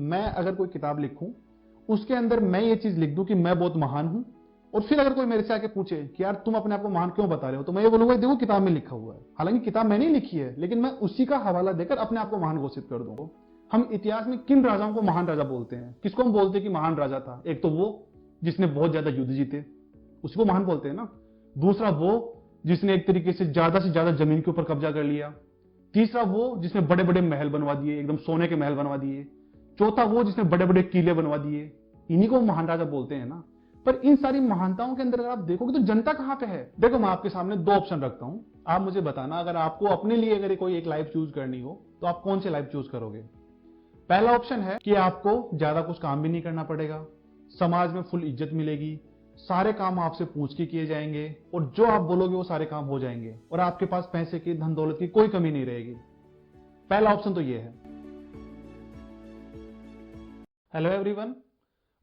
मैं अगर कोई किताब लिखूं, उसके अंदर मैं ये चीज लिख दूं कि मैं बहुत महान हूं, और फिर अगर कोई मेरे से आके पूछे कि यार तुम अपने आप को महान क्यों बता रहे हो, तो मैं ये बोलूंगा देखो किताब में लिखा हुआ है। हालांकि किताब मैंने ही लिखी है, लेकिन मैं उसी का हवाला देकर अपने आप को महान घोषित कर दूंगा। हम इतिहास में किन राजाओं को महान राजा बोलते हैं? किसको हम बोलते हैं कि महान राजा था? एक तो वो जिसने बहुत ज्यादा युद्ध जीते, उसको महान बोलते हैं ना। दूसरा वो जिसने एक तरीके से ज्यादा जमीन के ऊपर कब्जा कर लिया। तीसरा वो जिसने बड़े बड़े महल बनवा दिए, एकदम सोने के महल बनवा दिए। चौथा वो जिसने बड़े बड़े किले बनवा दिए। इन्हीं को महान राजा बोलते हैं ना। पर इन सारी महानताओं के अंदर अगर आप देखोगे तो जनता कहां पे है? देखो, मैं आपके सामने दो ऑप्शन रखता हूं, आप मुझे बताना अगर आपको अपने लिए अगर कोई एक लाइफ चूज करनी हो तो आप कौन सी लाइफ चूज करोगे। पहला ऑप्शन है कि आपको ज्यादा कुछ काम भी नहीं करना पड़ेगा, समाज में फुल इज्जत मिलेगी, सारे काम आपसे पूछ के किए जाएंगे, और जो आप बोलोगे वो सारे काम हो जाएंगे, और आपके पास पैसे की, धन दौलत की कोई कमी नहीं रहेगी। पहला ऑप्शन तो ये है। हेलो एवरीवन,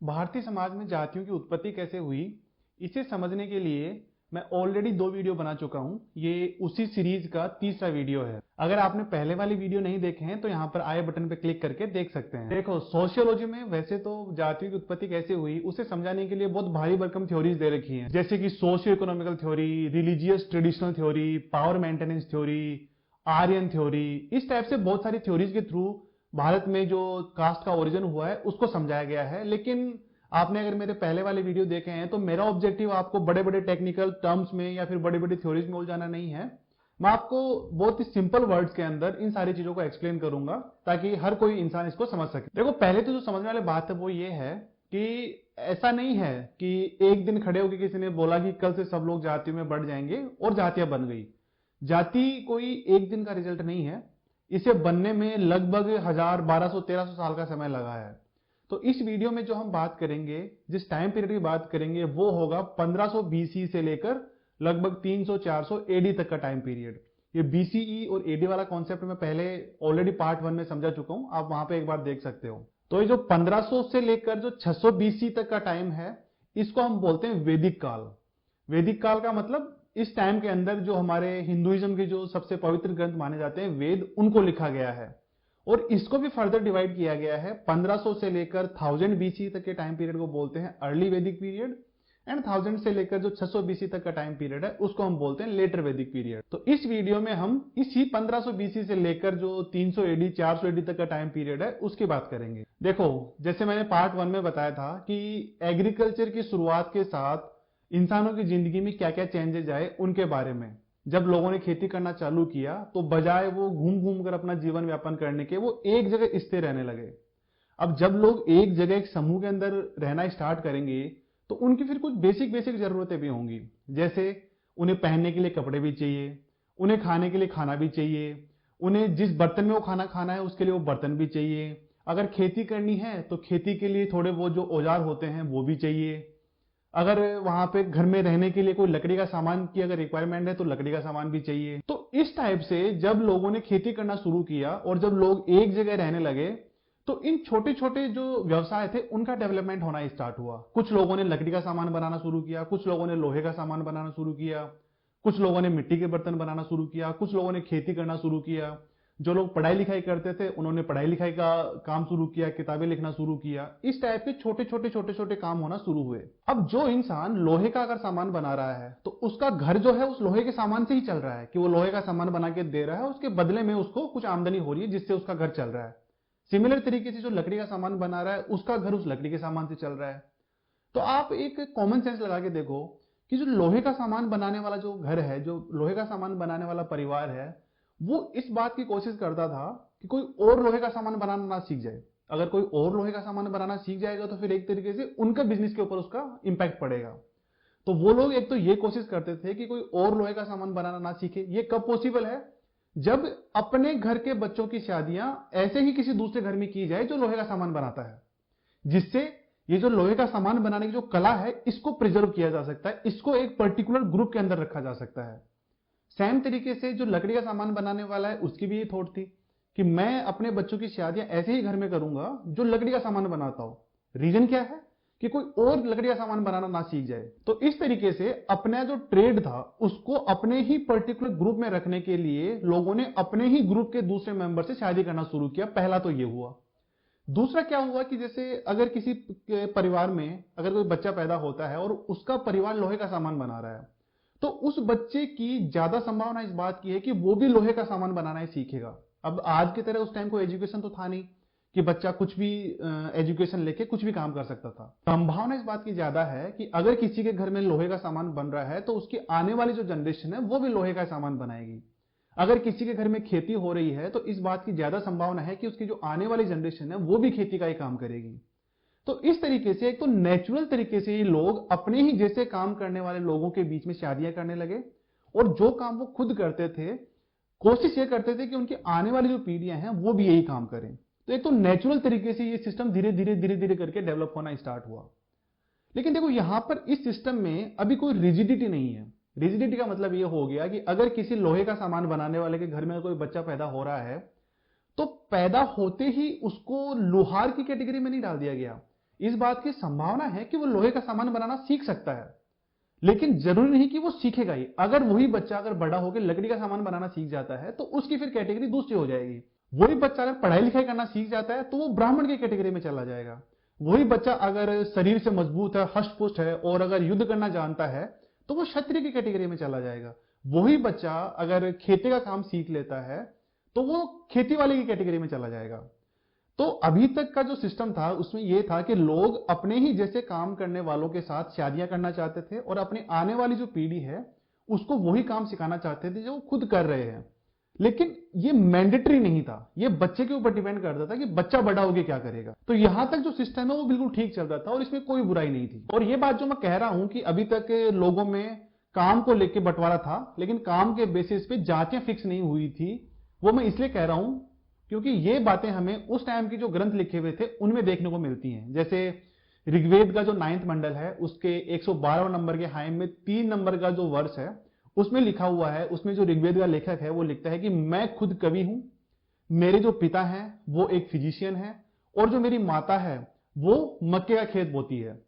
भारतीय समाज में जातियों की उत्पत्ति कैसे हुई, इसे समझने के लिए मैं ऑलरेडी 2 वीडियो बना चुका हूं। ये उसी सीरीज का तीसरा वीडियो है। अगर आपने पहले वाली वीडियो नहीं देखे हैं तो यहां पर आई बटन पे क्लिक करके देख सकते हैं। देखो, सोशियोलॉजी में वैसे तो जातियों की उत्पत्ति कैसे हुई उसे समझाने के लिए बहुत भारी भरकम थ्योरीज दे रखी हैं, जैसे कि socio economical theory, religious traditional theory, power maintenance theory, Aryan theory. इस टाइप से बहुत सारी थ्योरीज के थ्रू भारत में जो कास्ट का ओरिजिन हुआ है उसको समझाया गया है। लेकिन आपने अगर मेरे पहले वाले वीडियो देखे हैं तो मेरा ऑब्जेक्टिव आपको बड़े बड़े टेक्निकल टर्म्स में या फिर बड़ी बड़ी थ्योरीज में उलझाना नहीं है। मैं आपको बहुत ही सिंपल वर्ड्स के अंदर इन सारी चीजों को एक्सप्लेन करूंगा ताकि हर कोई इंसान इसको समझ सके। देखो, पहले तो जो समझने वाली बात है वो ये है कि ऐसा नहीं है कि एक दिन खड़े होकर किसी ने बोला कि कल से सब लोग जातियों में बढ़ जाएंगे और जातियां बन गई। जाति कोई एक दिन का रिजल्ट नहीं है, इसे बनने में लगभग 1000, 1200, 1300 साल का समय लगा है। तो इस वीडियो में जो हम बात करेंगे, जिस टाइम पीरियड की बात करेंगे, वो होगा 1500 बीसी से लेकर लगभग 300, 400 एडी तक का टाइम पीरियड। ये बीसीई और एडी वाला कॉन्सेप्ट मैं पहले ऑलरेडी पार्ट 1 में समझा चुका हूं, आप वहां पे एक बार देख सकते हो। तो ये जो 1500 से लेकर जो 600 बीसी तक का टाइम है, इसको हम बोलते हैं वैदिक काल। वैदिक काल का मतलब इस टाइम के अंदर जो हमारे हिंदुइज्म के जो सबसे पवित्र ग्रंथ माने जाते हैं वेद, उनको लिखा गया है। और इसको भी फर्दर डिवाइड किया गया है। 1500 से लेकर 1000 बीसी तक के टाइम पीरियड को बोलते हैं अर्ली वैदिक पीरियड, एंड 1000 से लेकर जो 600 बीसी तक का टाइम पीरियड है उसको हम बोलते हैं लेटर वैदिक पीरियड। तो इस वीडियो में हम इसी 1500 बीसी से लेकर जो 300 एडी, 400 एडी तक का टाइम पीरियड है उसकी बात करेंगे। देखो, जैसे मैंने पार्ट 1 में बताया था कि एग्रीकल्चर की शुरुआत के साथ इंसानों की जिंदगी में क्या क्या चेंजेस आए उनके बारे में। जब लोगों ने खेती करना चालू किया तो बजाय वो घूम घूम कर अपना जीवन यापन करने के, वो एक जगह स्थिर रहने लगे। अब जब लोग एक जगह एक समूह के अंदर रहना स्टार्ट करेंगे तो उनकी फिर कुछ बेसिक बेसिक जरूरतें भी होंगी, जैसे उन्हें पहनने के लिए कपड़े भी चाहिए, उन्हें खाने के लिए खाना भी चाहिए, उन्हें जिस बर्तन में वो खाना खाना है उसके लिए वो बर्तन भी चाहिए। अगर खेती करनी है तो खेती के लिए थोड़े वो जो औजार होते हैं वो भी चाहिए। अगर वहां पे घर में रहने के लिए कोई लकड़ी का सामान की अगर रिक्वायरमेंट है तो लकड़ी का सामान भी चाहिए। तो इस टाइप से जब लोगों ने खेती करना शुरू किया और जब लोग एक जगह रहने लगे तो इन छोटे छोटे जो व्यवसाय थे उनका डेवलपमेंट होना स्टार्ट हुआ। कुछ लोगों ने लकड़ी का सामान बनाना शुरू किया, कुछ लोगों ने लोहे का सामान बनाना शुरू किया, कुछ लोगों ने मिट्टी के बर्तन बनाना शुरू किया, कुछ लोगों ने खेती करना शुरू किया। जो लोग पढ़ाई लिखाई करते थे उन्होंने पढ़ाई लिखाई का काम शुरू किया, किताबें लिखना शुरू किया। इस टाइप के छोटे छोटे काम होना शुरू हुए। अब जो इंसान लोहे का अगर सामान बना रहा है तो उसका घर जो है उस लोहे के सामान से ही चल रहा है, कि वो लोहे का सामान बना के दे रहा है, उसके बदले में उसको कुछ आमदनी हो रही है जिससे उसका घर चल रहा है। सिमिलर तरीके से जो लकड़ी का सामान बना रहा है उसका घर उस लकड़ी के सामान से चल रहा है। तो आप एक कॉमन सेंस लगा के देखो कि जो लोहे का सामान बनाने वाला जो घर है, जो लोहे का सामान बनाने वाला परिवार है, वो इस बात की कोशिश करता था कि कोई और लोहे का सामान बनाना ना सीख जाए। अगर कोई और लोहे का सामान बनाना सीख जाएगा तो फिर एक तरीके से उनका बिजनेस के ऊपर उसका इंपैक्ट पड़ेगा। तो वो लोग एक तो ये कोशिश करते थे कि कोई और लोहे का सामान बनाना ना सीखे। ये कब पॉसिबल है? जब अपने घर के बच्चों की शादियां ऐसे ही किसी दूसरे घर में की जाए जो लोहे का सामान बनाता है, जिससे ये जो लोहे का सामान बनाने की जो कला है इसको प्रिजर्व किया जा सकता है, इसको एक पर्टिकुलर ग्रुप के अंदर रखा जा सकता है। सेम तरीके से जो लकड़ी का सामान बनाने वाला है उसकी भी ये थॉट थी कि मैं अपने बच्चों की शादियां ऐसे ही घर में करूंगा जो लकड़ी का सामान बनाता हो। रीजन क्या है? कि कोई और लकड़ी का सामान बनाना ना सीख जाए। तो इस तरीके से अपना जो ट्रेड था उसको अपने ही पर्टिकुलर ग्रुप में रखने के लिए लोगों ने अपने ही ग्रुप के दूसरे मेंबर से शादी करना शुरू किया। पहला तो ये हुआ। दूसरा क्या हुआ कि जैसे अगर किसी के परिवार में अगर कोई बच्चा पैदा होता है और उसका परिवार लोहे का सामान बना रहा है, तो उस बच्चे की ज्यादा संभावना इस बात की है कि वो भी लोहे का सामान बनाना ही सीखेगा। अब आज की तरह उस टाइम कोई एजुकेशन तो था नहीं कि बच्चा कुछ भी एजुकेशन लेके कुछ भी काम कर सकता था। संभावना इस बात की ज्यादा है कि अगर किसी के घर में लोहे का सामान बन रहा है तो उसकी आने वाली जो जनरेशन है वो भी लोहे का सामान बनाएगी। अगर किसी के घर में खेती हो रही है तो इस बात की ज्यादा संभावना है कि उसकी जो आने वाली जनरेशन है वो भी खेती का ही काम करेगी। तो इस तरीके से एक तो नेचुरल तरीके से ही लोग अपने ही जैसे काम करने वाले लोगों के बीच में शादियां करने लगे, और जो काम वो खुद करते थे कोशिश ये करते थे कि उनकी आने वाली जो पीढ़ियां हैं वो भी यही काम करें। तो एक तो नेचुरल तरीके से ये सिस्टम धीरे धीरे करके डेवलप होना स्टार्ट हुआ। लेकिन देखो यहां पर इस सिस्टम में अभी कोई रिजिडिटी नहीं है। रिजिडिटी का मतलब यह हो गया कि अगर किसी लोहे का सामान बनाने वाले के घर में कोई बच्चा पैदा हो रहा है तो पैदा होते ही उसको लोहार की कैटेगरी में नहीं डाल दिया गया। इस बात की संभावना है कि वो लोहे का सामान बनाना सीख सकता है, लेकिन जरूरी नहीं कि वो सीखेगा ही। अगर वही बच्चा अगर बड़ा होकर लकड़ी का सामान बनाना सीख जाता है तो उसकी फिर कैटेगरी दूसरी हो जाएगी। वही बच्चा अगर पढ़ाई लिखाई करना सीख जाता है तो वो ब्राह्मण की कैटेगरी में चला जाएगा। वही बच्चा अगर शरीर से मजबूत है, हष्ट पुष्ट है और अगर युद्ध करना जानता है तो वो क्षत्रिय की कैटेगरी में चला जाएगा। वही बच्चा अगर खेती का काम सीख लेता है तो वो खेती वाले की कैटेगरी में चला जाएगा। तो अभी तक का जो सिस्टम था उसमें यह था कि लोग अपने ही जैसे काम करने वालों के साथ शादियां करना चाहते थे और अपनी आने वाली जो पीढ़ी है उसको वही काम सिखाना चाहते थे जो वो खुद कर रहे हैं। लेकिन ये मैंडेटरी नहीं था, ये बच्चे के ऊपर डिपेंड करता था कि बच्चा बड़ा होकर क्या करेगा। तो यहां तक जो सिस्टम है वो बिल्कुल ठीक चल रहा था और इसमें कोई बुराई नहीं थी। और ये बात जो मैं कह रहा हूं कि अभी तक लोगों में काम को लेकर बंटवारा था, लेकिन काम के बेसिस पे जातियां फिक्स नहीं हुई थी, वो मैं इसलिए कह रहा हूं क्योंकि ये बातें हमें उस टाइम की जो ग्रंथ लिखे हुए थे उनमें देखने को मिलती हैं। जैसे ऋग्वेद का जो 9th मंडल है उसके 112 नंबर के हाइम में 3 नंबर का जो वर्ष है उसमें लिखा हुआ है, उसमें जो ऋग्वेद का लेखक है वो लिखता है कि मैं खुद कवि हूं, मेरे जो पिता हैं वो एक फिजिशियन है और जो मेरी माता है वो मक्के का खेत बोती है,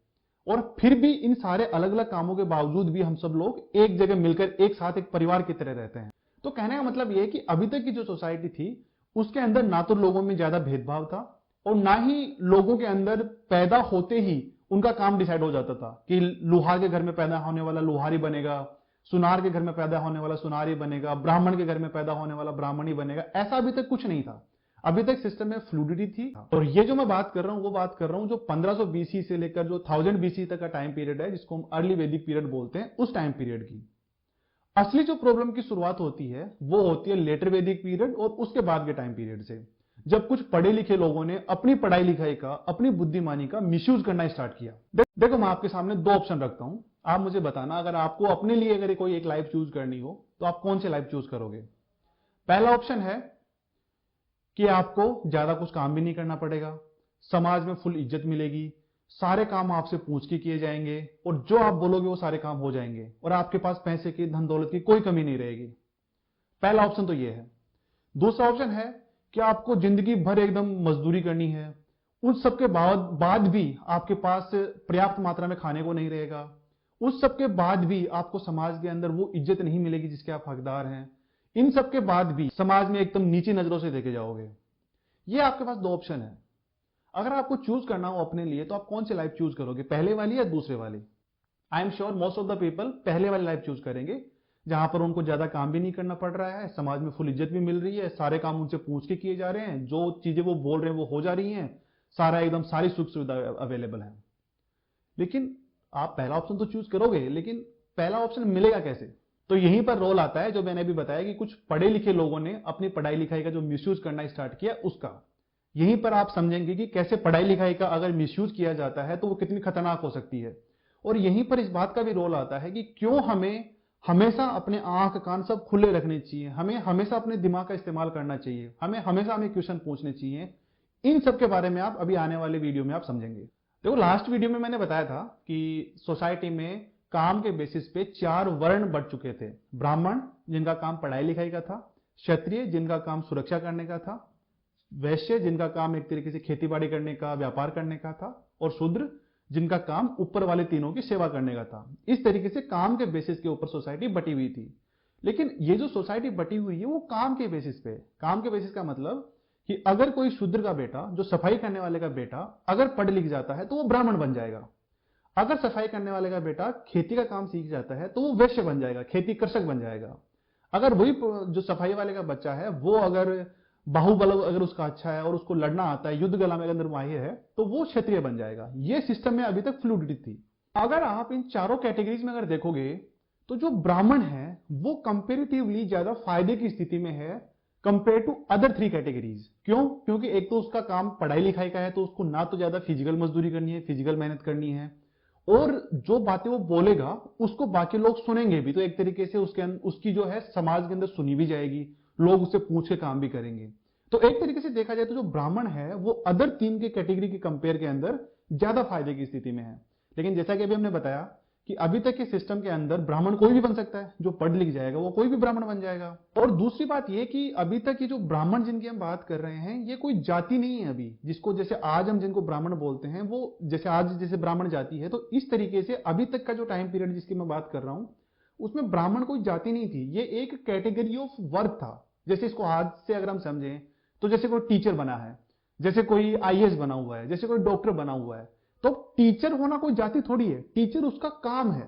और फिर भी इन सारे अलग अलग कामों के बावजूद भी हम सब लोग एक जगह मिलकर एक साथ एक परिवार की तरह रहते हैं। तो कहने का मतलब यह है कि अभी तक की जो सोसाइटी थी उसके अंदर ना तो लोगों में ज्यादा भेदभाव था और ना ही लोगों के अंदर पैदा होते ही उनका काम डिसाइड हो जाता था कि लोहार के घर में पैदा होने वाला लोहारी बनेगा, सुनार के घर में पैदा होने वाला सुनारी बनेगा, ब्राह्मण के घर में पैदा होने वाला ब्राह्मणी बनेगा। ऐसा अभी तक कुछ नहीं था। अभी तक सिस्टम में फ्लूडिटी थी। और ये जो मैं बात कर रहा हूं वो बात कर रहा हूं जो 1500 बीसी से लेकर जो 1000 बीसी तक का टाइम पीरियड है जिसको हम अर्ली वैदिक पीरियड बोलते हैं, उस टाइम पीरियड की। असली जो प्रॉब्लम की शुरुआत होती है वो होती है लेटर वैदिक पीरियड और उसके बाद के टाइम पीरियड से, जब कुछ पढ़े लिखे लोगों ने अपनी पढ़ाई लिखाई का, अपनी बुद्धिमानी का मिसयूज करना स्टार्ट किया। देखो मैं आपके सामने 2 ऑप्शन रखता हूं, आप मुझे बताना अगर आपको अपने लिए अगर कोई एक लाइफ चूज करनी हो तो आप कौन सी लाइफ चूज करोगे। पहला ऑप्शन है कि आपको ज्यादा कुछ काम भी नहीं करना पड़ेगा, समाज में फुल इज्जत मिलेगी, सारे काम आपसे पूछ के किए जाएंगे और जो आप बोलोगे वो सारे काम हो जाएंगे और आपके पास पैसे की, धन दौलत की कोई कमी नहीं रहेगी। पहला ऑप्शन तो ये है। दूसरा ऑप्शन है कि आपको जिंदगी भर एकदम मजदूरी करनी है, उस सबके बाद भी आपके पास पर्याप्त मात्रा में खाने को नहीं रहेगा, उस सबके बाद भी आपको समाज के अंदर वो इज्जत नहीं मिलेगी जिसके आप हकदार हैं, इन सबके बाद भी समाज में एकदम नीची नजरों से देखे जाओगे। ये आपके पास 2 ऑप्शन है। अगर आपको चूज करना हो अपने लिए तो आप कौन सी लाइफ चूज करोगे, पहले वाली या दूसरे वाली। I am sure most of the people पहले वाली लाइफ चूज करेंगे, जहां पर उनको ज्यादा काम भी नहीं करना पड़ रहा है, समाज में फुल इज्जत भी मिल रही है, सारे काम उनसे पूछ के किए जा रहे हैं, जो चीजें वो बोल रहे हैं वो हो जा रही हैं, सारा एकदम सारी सुख सुविधा अवेलेबल है। लेकिन आप पहला ऑप्शन तो चूज करोगे, लेकिन पहला ऑप्शन मिलेगा कैसे। तो यहीं पर रोल आता है जो मैंने अभी बताया कि कुछ पढ़े लिखे लोगों ने अपनी पढ़ाई लिखाई का जो मिसयूज करना स्टार्ट किया उसका। यहीं पर आप समझेंगे कि कैसे पढ़ाई लिखाई का अगर मिसयूज किया जाता है तो वो कितनी खतरनाक हो सकती है। और यहीं पर इस बात का भी रोल आता है कि क्यों हमें हमेशा अपने आंख कान सब खुले रखने चाहिए, हमें हमेशा अपने दिमाग का इस्तेमाल करना चाहिए, हमें हमेशा क्वेश्चन पूछने चाहिए। इन सब के बारे में आप अभी आने वाले वीडियो में आप समझेंगे। देखो लास्ट वीडियो में मैंने बताया था कि सोसाइटी में काम के बेसिस पे 4 वर्ण बढ़ चुके थे। ब्राह्मण जिनका काम पढ़ाई लिखाई का था, क्षत्रिय जिनका काम सुरक्षा करने का था, वैश्य जिनका काम एक तरीके से खेती बाड़ी करने का, व्यापार करने का था, और शूद्र जिनका काम ऊपर वाले तीनों की सेवा करने का था। इस तरीके से काम के बेसिस के ऊपर सोसाइटी बटी हुई थी। लेकिन ये जो सोसाइटी बटी हुई है वो काम के बेसिस पे। काम के बेसिस का मतलब कि अगर कोई शूद्र का बेटा, जो सफाई करने वाले का बेटा, अगर पढ़ लिख जाता है तो वो ब्राह्मण बन जाएगा। अगर सफाई करने वाले का बेटा खेती का काम सीख जाता है तो वो वैश्य बन जाएगा, खेती कृषक बन जाएगा। अगर वही जो सफाई वाले का बच्चा है वो अगर बाहुबल अगर उसका अच्छा है और उसको लड़ना आता है, युद्ध कला में अंदर माहिर है, तो वो क्षत्रिय बन जाएगा। ये सिस्टम में अभी तक फ्लूइडिटी थी। अगर आप इन चारों कैटेगरीज में अगर देखोगे तो जो ब्राह्मण है वो कंपेरेटिवली ज्यादा फायदे की स्थिति में है कंपेयर टू अदर 3 कैटेगरीज। क्यों? क्योंकि एक तो उसका काम पढ़ाई लिखाई का है, तो उसको ना तो ज्यादा फिजिकल मजदूरी करनी है, फिजिकल मेहनत करनी है, और जो बातें वो बोलेगा उसको बाकी लोग सुनेंगे भी, तो एक तरीके से उसकी जो है समाज के अंदर सुनी भी जाएगी, लोग उससे पूछ के काम भी करेंगे। तो एक तरीके से देखा जाए तो जो ब्राह्मण है वो अदर 3 के कैटेगरी के कंपेयर के अंदर ज्यादा फायदे की स्थिति में है। लेकिन जैसा कि अभी हमने बताया कि अभी तक के सिस्टम के अंदर ब्राह्मण कोई भी बन सकता है, जो पढ़ लिख जाएगा वो कोई भी ब्राह्मण बन जाएगा। और दूसरी बात ये कि अभी तक ये जो ब्राह्मण जिनकी हम बात कर रहे हैं ये कोई जाति नहीं है अभी, जिसको जैसे आज हम जिनको ब्राह्मण बोलते हैं वो जैसे आज जैसे ब्राह्मण जाति है, तो इस तरीके से अभी तक का जो टाइम पीरियड जिसकी मैं बात कर रहा हूं उसमें ब्राह्मण कोई जाति नहीं थी, ये एक कैटेगरी ऑफ वर्क था। जैसे इसको आज से अगर हम समझें तो जैसे कोई टीचर बना है, जैसे कोई आईएएस बना हुआ है, जैसे कोई डॉक्टर बना हुआ है, तो टीचर होना कोई जाति थोड़ी है, टीचर उसका काम है।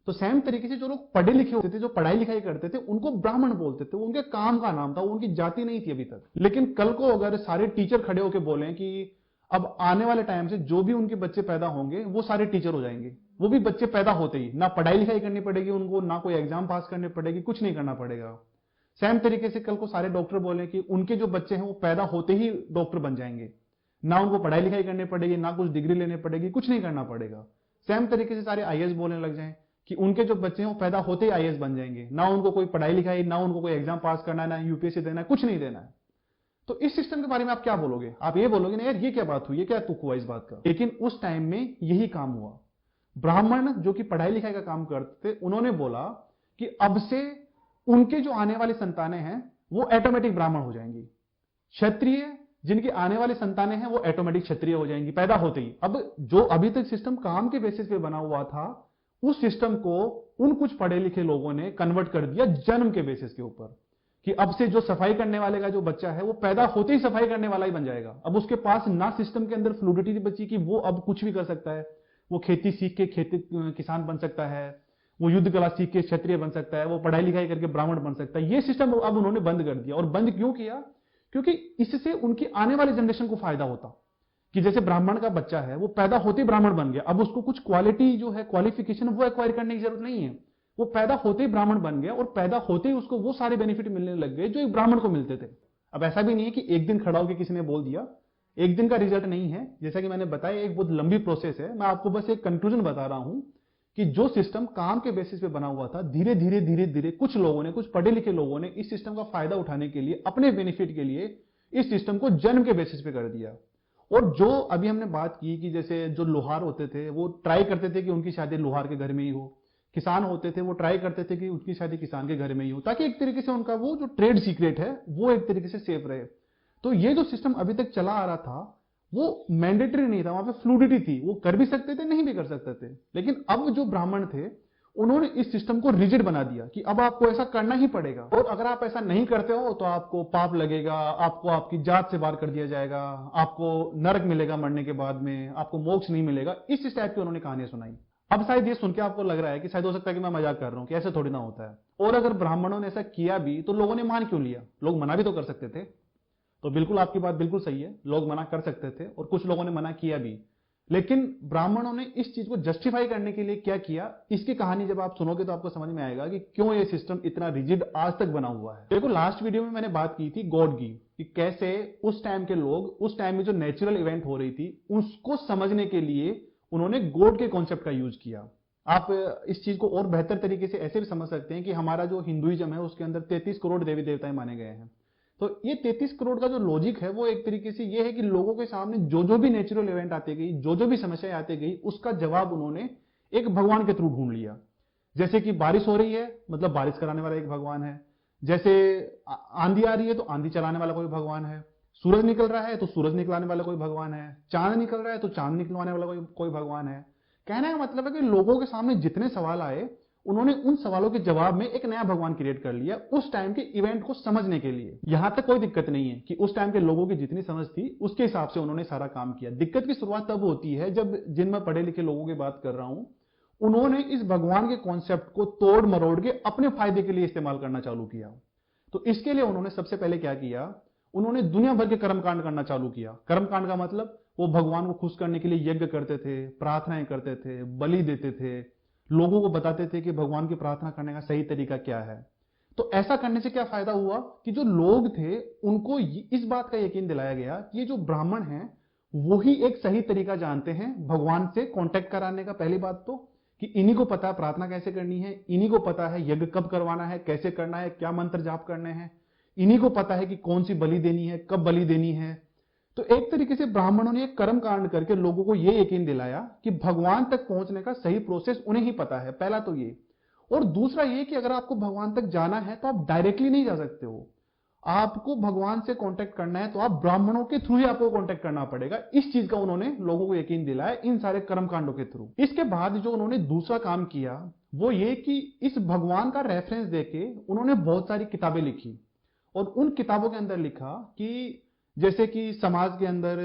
तो सेम तरीके से जो लोग पढ़े लिखे होते थे, जो पढ़ाई लिखाई करते थे, उनको ब्राह्मण बोलते थे, वो उनके काम का नाम था, वो उनकी जाति नहीं थी अभी तक। लेकिन कल को अगर सारे टीचर खड़े होकर बोले कि अब आने वाले टाइम से जो भी उनके बच्चे पैदा होंगे वो सारे टीचर हो जाएंगे, वो भी बच्चे पैदा होते ही, ना पढ़ाई लिखाई करनी पड़ेगी उनको, ना कोई एग्जाम पास करनी पड़ेगी, कुछ नहीं करना पड़ेगा। सेम तरीके से कल को सारे डॉक्टर बोले कि उनके जो बच्चे हैं वो पैदा होते ही डॉक्टर बन जाएंगे, ना उनको पढ़ाई लिखाई करनी पड़ेगी, ना कुछ डिग्री लेने पड़ेगी, कुछ नहीं करना पड़ेगा। सेम तरीके से सारे आईएएस बोलने लग जाएं कि उनके जो बच्चे हैं वो पैदा होते ही आईएएस बन जाएंगे, ना उनको कोई पढ़ाई लिखाई, ना उनको कोई एग्जाम पास करना है, ना यूपीएससी देना है, कुछ नहीं देना है। तो इस सिस्टम के बारे में आप क्या बोलोगे? आप ये बोलोगे ना यार ये क्या बात हुई, ये क्या तुक हुआ इस बात का। लेकिन उस टाइम में यही काम हुआ। ब्राह्मण जो कि पढ़ाई लिखाई का काम करते थे, उन्होंने बोला कि अब से उनके जो आने वाली संतानें हैं वो ऑटोमेटिक ब्राह्मण हो जाएंगी, क्षत्रिय जिनकी आने वाली संतानें हैं वो ऑटोमेटिक क्षत्रिय हो जाएंगी पैदा होते ही। अब जो अभी तक सिस्टम काम के बेसिस पे बना हुआ था, उस सिस्टम को उन कुछ पढ़े लिखे लोगों ने कन्वर्ट कर दिया जन्म के बेसिस के ऊपर, कि अब से जो सफाई करने वाले का जो बच्चा है वो पैदा होते ही सफाई करने वाला ही बन जाएगा। अब उसके पास ना सिस्टम के अंदर फ्लूइडिटी बची कि वो अब कुछ भी कर सकता है, वो खेती सीख के खेती किसान बन सकता है, वो युद्ध कला सीख के क्षत्रिय बन सकता है, वो पढ़ाई लिखाई करके ब्राह्मण बन सकता है। ये सिस्टम अब उन्होंने बंद कर दिया। और बंद क्यों किया? क्योंकि इससे उनकी आने वाली जनरेशन को फायदा होता कि जैसे ब्राह्मण का बच्चा है वो पैदा होते ही ब्राह्मण बन गया, अब उसको कुछ क्वालिटी जो है क्वालिफिकेशन वो एक्वायर करने की जरूरत नहीं है, वो पैदा होते ही ब्राह्मण बन गया और पैदा होते ही उसको वो सारे बेनिफिट मिलने लग गए जो एक ब्राह्मण को मिलते थे। अब ऐसा भी नहीं है कि एक दिन खड़ा होकर किसी ने बोल दिया, एक दिन का रिजल्ट नहीं है। जैसा कि मैंने बताया एक बहुत लंबी प्रोसेस है, मैं आपको बस एक कंक्लूजन बता रहा हूं कि जो सिस्टम काम के बेसिस पे बना हुआ था, धीरे धीरे धीरे धीरे कुछ लोगों ने, कुछ पढ़े लिखे लोगों ने इस सिस्टम का फायदा उठाने के लिए, अपने बेनिफिट के लिए इस सिस्टम को जन्म के बेसिस पे कर दिया। और जो अभी हमने बात की कि जैसे जो लोहार होते थे वो ट्राई करते थे कि उनकी शादी लोहार के घर में ही हो, किसान होते थे वो ट्राई करते थे कि उनकी शादी किसान के घर में ही हो, ताकि एक तरीके से उनका वो जो ट्रेड सीक्रेट है वो एक तरीके से सेफ रहे। तो ये जो सिस्टम अभी तक चला आ रहा था वो मैंडेटरी नहीं था, वहां पे फ्लूइडिटी थी, वो कर भी सकते थे, नहीं भी कर सकते थे। लेकिन अब जो ब्राह्मण थे उन्होंने इस सिस्टम को रिजिड बना दिया कि अब आपको ऐसा करना ही पड़ेगा, और अगर आप ऐसा नहीं करते हो तो आपको पाप लगेगा, आपको आपकी जात से बाहर कर दिया जाएगा, आपको नरक मिलेगा मरने के बाद में, आपको मोक्ष नहीं मिलेगा। इस टाइप की उन्होंने कहानियां सुनाई। अब शायद ये सुन के आपको लग रहा है कि शायद हो सकता है कि मैं मजाक कर रहा हूं, कि ऐसे थोड़ी ना होता है। और अगर ब्राह्मणों ने ऐसा किया भी तो लोगों ने मान क्यों लिया? लोग मना भी तो कर सकते थे। तो बिल्कुल आपकी बात बिल्कुल सही है, लोग मना कर सकते थे और कुछ लोगों ने मना किया भी। लेकिन ब्राह्मणों ने इस चीज को जस्टिफाई करने के लिए क्या किया, इसकी कहानी जब आप सुनोगे तो आपको समझ में आएगा कि क्यों ये सिस्टम इतना रिजिड आज तक बना हुआ है। देखो लास्ट वीडियो में मैंने बात की थी गॉड की, कि कैसे उस टाइम के लोग, उस टाइम में जो नेचुरल इवेंट हो रही थी उसको समझने के लिए उन्होंने गॉड के कॉन्सेप्ट का यूज किया। आप इस चीज को और बेहतर तरीके से ऐसे भी समझ सकते हैं कि हमारा जो हिंदुइज्म है उसके अंदर 33 करोड़ देवी देवताएं माने गए हैं। तो ये 33 करोड़ का जो लॉजिक है वो एक तरीके से ये है कि लोगों के सामने जो भी नेचुरल इवेंट आती गई, जो भी समस्याएं आती गई, उसका जवाब उन्होंने एक भगवान के थ्रू ढूंढ लिया। जैसे कि बारिश हो रही है मतलब बारिश कराने वाला एक भगवान है, जैसे आंधी आ रही है तो आंधी चलाने वाला कोई भगवान है, सूरज निकल रहा है तो सूरज निकलाने वाला कोई भगवान है, चांद निकल रहा है तो चांद निकलवाने वाला कोई भगवान है। कहने का मतलब है कि लोगों के सामने जितने सवाल आए उन्होंने उन सवालों के जवाब में एक नया भगवान क्रिएट कर लिया उस टाइम के इवेंट को समझने के लिए। यहां तक कोई दिक्कत नहीं है कि उस टाइम के लोगों की जितनी समझ थी उसके हिसाब से उन्होंने सारा काम किया। दिक्कत की शुरुआत तब होती है जब, जिन मैं पढ़े लिखे लोगों की बात कर रहा हूं, उन्होंने इस भगवान के कॉन्सेप्ट को तोड़ मरोड़ के अपने फायदे के लिए इस्तेमाल करना चालू किया। तो इसके लिए उन्होंने सबसे पहले क्या किया, उन्होंने दुनिया भर के कर्मकांड करना चालू किया। कर्मकांड का मतलब वो भगवान को खुश करने के लिए यज्ञ करते थे, प्रार्थनाएं करते थे, बलि देते थे, लोगों को बताते थे कि भगवान की प्रार्थना करने का सही तरीका क्या है। तो ऐसा करने से क्या फायदा हुआ कि जो लोग थे उनको इस बात का यकीन दिलाया गया कि ये जो ब्राह्मण हैं वो ही एक सही तरीका जानते हैं भगवान से कांटेक्ट कराने का। पहली बात तो कि इन्हीं को पता है प्रार्थना कैसे करनी है, इन्हीं को पता है यज्ञ कब करवाना है, कैसे करना है, क्या मंत्र जाप करने हैं, इन्हीं को पता है कि कौन सी बलि देनी है, कब बलि देनी है। तो एक तरीके से ब्राह्मणों ने एक कर्म कांड करके लोगों को यह यकीन दिलाया कि भगवान तक पहुंचने का सही प्रोसेस उन्हें ही पता है। पहला तो ये, और दूसरा ये कि अगर आपको भगवान तक जाना है तो आप डायरेक्टली नहीं जा सकते हो, आपको भगवान से कांटेक्ट करना है तो आप ब्राह्मणों के थ्रू ही आपको कांटेक्ट करना पड़ेगा। इस चीज का उन्होंने लोगों को यकीन दिलाया इन सारे कर्म कांडों के थ्रू। इसके बाद जो उन्होंने दूसरा काम किया वो ये कि इस भगवान का रेफरेंस देके उन्होंने बहुत सारी किताबें लिखी, और उन किताबों के अंदर लिखा कि जैसे कि समाज के अंदर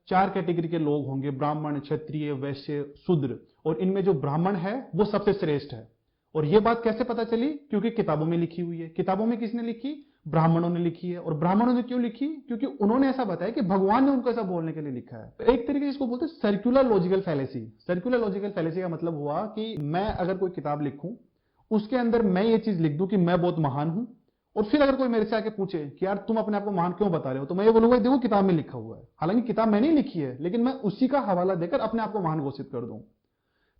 4 कैटेगरी के लोग होंगे, ब्राह्मण, क्षत्रिय, वैश्य, शूद्र, और इनमें जो ब्राह्मण है वो सबसे श्रेष्ठ है। और ये बात कैसे पता चली, क्योंकि किताबों में लिखी हुई है। किताबों में किसने लिखी, ब्राह्मणों ने लिखी है। और ब्राह्मणों ने क्यों लिखी, क्योंकि उन्होंने ऐसा बताया कि भगवान ने उनको ऐसा बोलने के लिए लिखा है। तो एक तरीके से इसको बोलते हैं circular logical fallacy. Circular logical fallacy का मतलब हुआ कि मैं अगर कोई किताब लिखूं, उसके अंदर मैं ये चीज लिख दूं कि मैं बहुत महान हूं, और फिर अगर कोई मेरे से आके पूछे कि यार तुम अपने आप को महान क्यों बता रहे हो, तो मैं ये बोलूंगा देखो किताब में लिखा हुआ है। हालांकि किताब मैंने लिखी है, लेकिन मैं उसी का हवाला देकर अपने आप को महान घोषित कर दूं।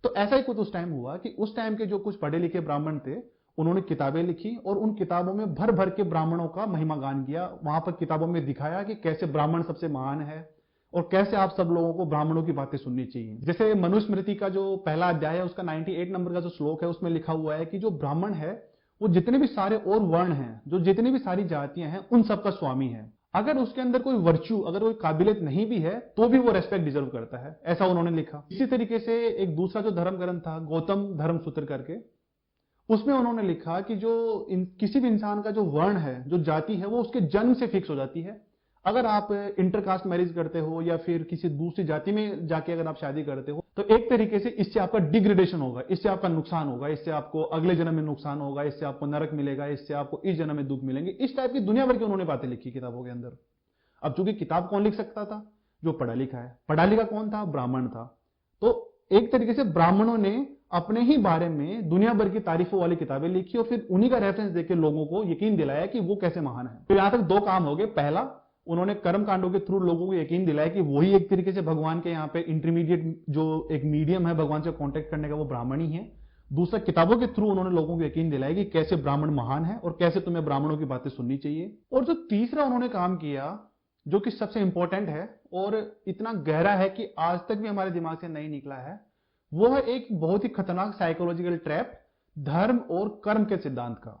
तो ऐसा ही कुछ उस टाइम हुआ कि उस टाइम के जो कुछ पढ़े लिखे ब्राह्मण थे उन्होंने किताबें लिखी, और उन किताबों में भर भर के ब्राह्मणों का महिमा गान किया। वहां पर किताबों में दिखाया कि कैसे ब्राह्मण सबसे महान है और कैसे आप सब लोगों को ब्राह्मणों की बातें सुननी चाहिए। जैसे मनुस्मृति का जो पहला अध्याय है उसका 98 नंबर का जो श्लोक है उसमें लिखा हुआ है कि जो ब्राह्मण है वो जितने भी सारे और वर्ण हैं, जो जितनी भी सारी जातियां हैं, उन सबका स्वामी है। अगर उसके अंदर कोई वर्च्यू, अगर कोई काबिलियत नहीं भी है तो भी वो रेस्पेक्ट डिजर्व करता है, ऐसा उन्होंने लिखा। इसी तरीके से एक दूसरा जो धर्म ग्रंथ था गौतम धर्म सूत्र करके, उसमें उन्होंने लिखा कि जो किसी भी इंसान का जो वर्ण है, जो जाति है, वो उसके जन्म से फिक्स हो जाती है। अगर आप इंटरकास्ट मैरिज करते हो या फिर किसी दूसरी जाति में जाके अगर आप शादी करते हो तो एक तरीके से इससे आपका डिग्रेडेशन होगा, इससे आपका नुकसान होगा, इससे आपको अगले जन्म में नुकसान होगा, इससे आपको नरक मिलेगा, इससे आपको इस जन्म में दुख मिलेंगे। इस टाइप की दुनिया भर की उन्होंने बातें लिखी किताबों के अंदर। अब चूंकि किताब कौन लिख सकता था, जो पढ़ा लिखा है। पढ़ा लिखा कौन था, ब्राह्मण था। तो एक तरीके से ब्राह्मणों ने अपने ही बारे में दुनिया भर की तारीफों वाली किताबें लिखी और फिर उन्हीं का रेफरेंस देकर लोगों को यकीन दिलाया कि वो कैसे महान है। तो यहां तक 2 काम हो गए। पहला, उन्होंने कर्म कांडों के थ्रू लोगों को यकीन दिलाया कि वही एक तरीके से भगवान के यहाँ पे इंटरमीडिएट जो एक मीडियम है भगवान से कांटेक्ट करने का, वो ब्राह्मण ही है। दूसरा, किताबों के थ्रू उन्होंने लोगों को यकीन दिलाया कि कैसे ब्राह्मण महान है और कैसे तुम्हें ब्राह्मणों की बातें सुननी चाहिए। और जो तीसरा उन्होंने काम किया, जो कि सबसे इंपॉर्टेंट है और इतना गहरा है कि आज तक भी हमारे दिमाग से नहीं निकला है, वो है एक बहुत ही खतरनाक साइकोलॉजिकल ट्रैप, धर्म और कर्म के सिद्धांत का।